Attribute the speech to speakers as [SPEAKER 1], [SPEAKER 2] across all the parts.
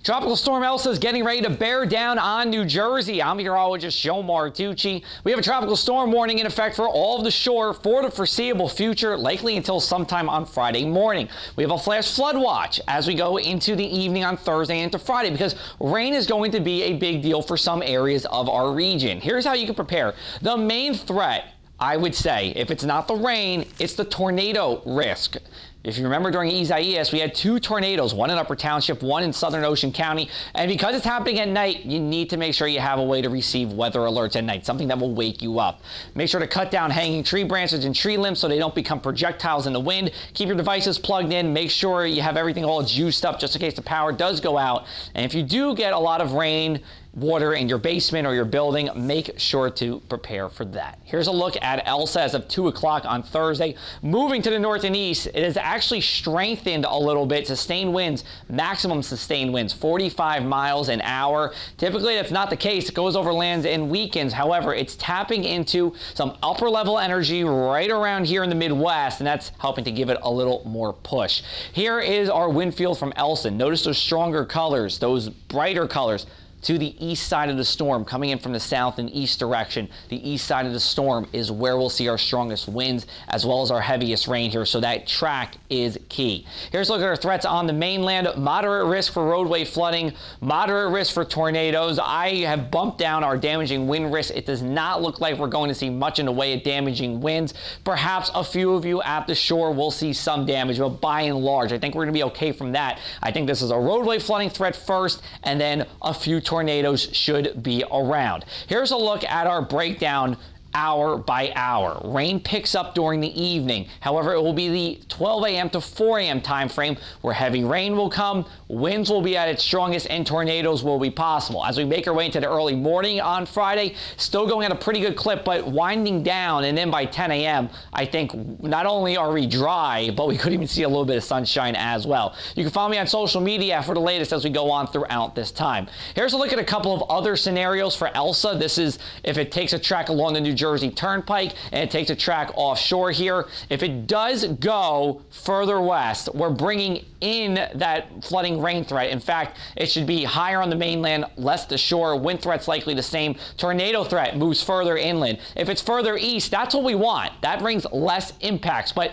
[SPEAKER 1] Tropical storm Elsa is getting ready to bear down on New Jersey. I'm meteorologist Joe Martucci. We have a tropical storm warning in effect for all of the shore for the foreseeable future, likely until sometime on Friday morning. We have a flash flood watch as we go into the evening on Thursday and into Friday because rain is going to be a big deal for some areas of our region. Here's how you can prepare. The main threat, I would say, if it's not the rain, it's the tornado risk. If you remember during Isaias, we had 2 tornadoes, one in Upper Township, one in Southern Ocean County. And because it's happening at night, you need to make sure you have a way to receive weather alerts at night, something that will wake you up. Make sure to cut down hanging tree branches and tree limbs so they don't become projectiles in the wind. Keep your devices plugged in. Make sure you have everything all juiced up just in case the power does go out. And if you do get a lot of rain, water in your basement or your building, make sure to prepare for that. Here's a look at Elsa as of 2 o'clock on Thursday. Moving to the north and east, it has actually strengthened a little bit. Sustained winds, maximum sustained winds, 45 miles an hour. Typically, that's not the case. It goes over lands and weekends. However, it's tapping into some upper level energy right around here in the Midwest, and that's helping to give it a little more push. Here is our wind field from Elsa. Notice those stronger colors, those brighter colors to the east side of the storm, coming in from the south and east direction. The east side of the storm is where we'll see our strongest winds as well as our heaviest rain here, so that track is key. Here's a look at our threats on the mainland. Moderate risk for roadway flooding, moderate risk for tornadoes. I have bumped down our damaging wind risk. It does not look like we're going to see much in the way of damaging winds. Perhaps a few of you at the shore will see some damage, but by and large, I think we're going to be okay from that. I think this is a roadway flooding threat first, and then a few tornadoes should be around. Here's a look at our breakdown hour by hour. Rain picks up during the evening. However, it will be the 12 a.m. to 4 a.m. time frame where heavy rain will come, winds will be at its strongest, and tornadoes will be possible. As we make our way into the early morning on Friday, still going at a pretty good clip, but winding down, and then by 10 a.m., I think not only are we dry, but we could even see a little bit of sunshine as well. You can follow me on social media for the latest as we go on throughout this time. Here's a look at a couple of other scenarios for Elsa. This is if it takes a track along the New Jersey Turnpike and it takes a track offshore here. If it does go further west, we're bringing in that flooding rain threat. In fact, it should be higher on the mainland, less the shore. Wind threat's likely the same. Tornado threat moves further inland. If it's further east, that's what we want. That brings less impacts. But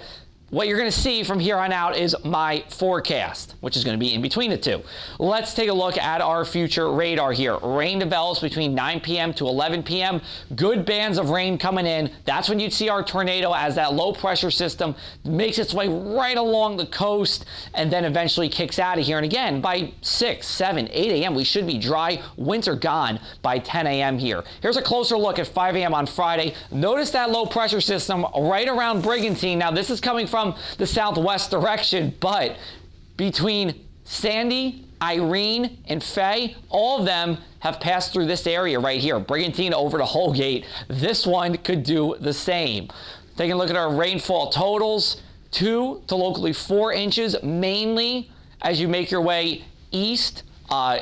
[SPEAKER 1] what you're going to see from here on out is my forecast, which is going to be in between the two. Let's take a look at our future radar here. Rain develops between 9 p.m. to 11 p.m. Good bands of rain coming in. That's when you'd see our tornado as that low pressure system makes its way right along the coast and then eventually kicks out of here. And again, by 6, 7, 8 a.m., we should be dry. Winds are gone by 10 a.m. here. Here's a closer look at 5 a.m. on Friday. Notice that low pressure system right around Brigantine. Now, this is coming from the southwest direction, but between Sandy, Irene, and Faye, all of them have passed through this area right here. Brigantine over to Holgate. This one could do the same. Taking a look at our rainfall totals, 2 to locally 4 inches, mainly as you make your way east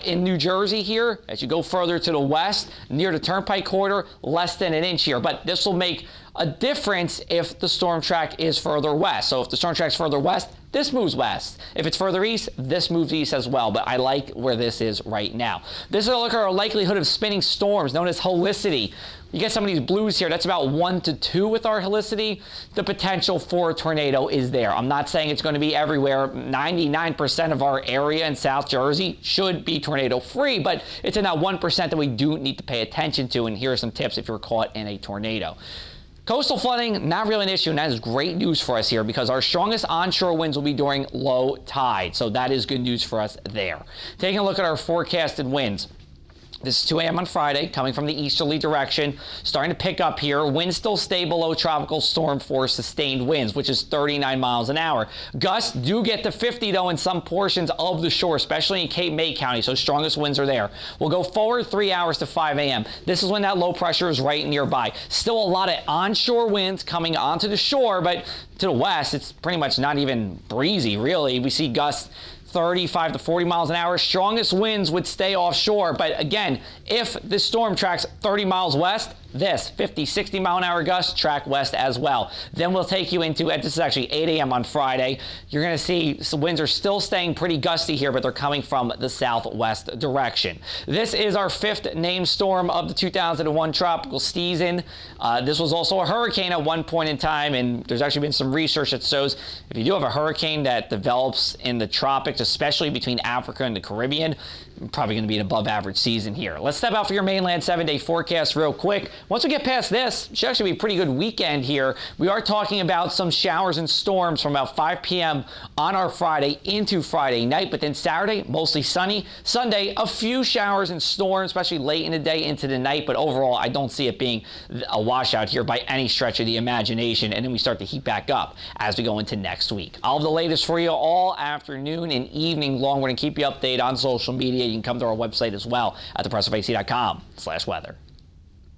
[SPEAKER 1] in New Jersey here. As you go further to the west, near the Turnpike corridor, less than an inch here. But this will make a difference if the storm track is further west. So if the storm track's further west, this moves west. If it's further east, this moves east as well. But I like where this is right now. This is a look at our likelihood of spinning storms, known as helicity. You get some of these blues here. That's about 1 to 2 with our helicity. The potential for a tornado is there. I'm not saying it's going to be everywhere. 99% of our area in South Jersey should be tornado free, but it's in that 1% that we do need to pay attention to. And here are some tips if you're caught in a tornado. Coastal flooding, not really an issue, and that is great news for us here because our strongest onshore winds will be during low tide. So that is good news for us there. Taking a look at our forecasted winds. This is 2 a.m. on Friday, coming from the easterly direction, starting to pick up here. Winds still stay below tropical storm force sustained winds, which is 39 miles an hour. Gusts do get to 50, though, in some portions of the shore, especially in Cape May County, so strongest winds are there. We'll go forward 3 hours to 5 a.m. This is when that low pressure is right nearby. Still a lot of onshore winds coming onto the shore, but to the west, it's pretty much not even breezy, really. We see gusts 35 to 40 miles an hour. Strongest winds would stay offshore, but again, if this storm tracks 30 miles west, this 50, 60 mile an hour gust track west as well. Then we'll take you into, this is actually 8 a.m. on Friday. You're going to see some winds are still staying pretty gusty here, but they're coming from the southwest direction. This is our 5th named storm of the 2001 tropical season. This was also a hurricane at one point in time, and there's actually been some research that shows if you do have a hurricane that develops in the tropics, especially between Africa and the Caribbean, probably going to be an above average season here. Let's step out for your mainland 7-day forecast real quick. Once we get past this, it should actually be a pretty good weekend here. We are talking about some showers and storms from about 5 p.m. on our Friday into Friday night, but then Saturday, mostly sunny. Sunday, a few showers and storms, especially late in the day into the night, but overall, I don't see it being a washout here by any stretch of the imagination, and then we start to heat back up as we go into next week. I'll have the latest for you all afternoon and evening long. We're going to keep you updated on social media. You can come to our website as well at thepressofac.com/weather.